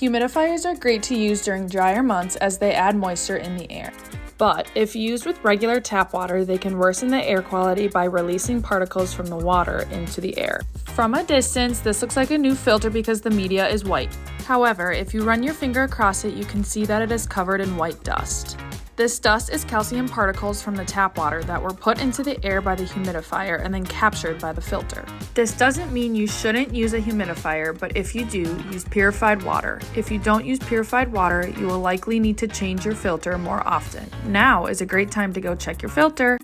Humidifiers are great to use during drier months as they add moisture in the air. But if used with regular tap water, they can worsen the air quality by releasing particles from the water into the air. From a distance, this looks like a new filter because the media is white. However, if you run your finger across it, you can see that it is covered in white dust. This dust is calcium particles from the tap water that were put into the air by the humidifier and then captured by the filter. This doesn't mean you shouldn't use a humidifier, but if you do, use purified water. If you don't use purified water, you will likely need to change your filter more often. Now is a great time to go check your filter.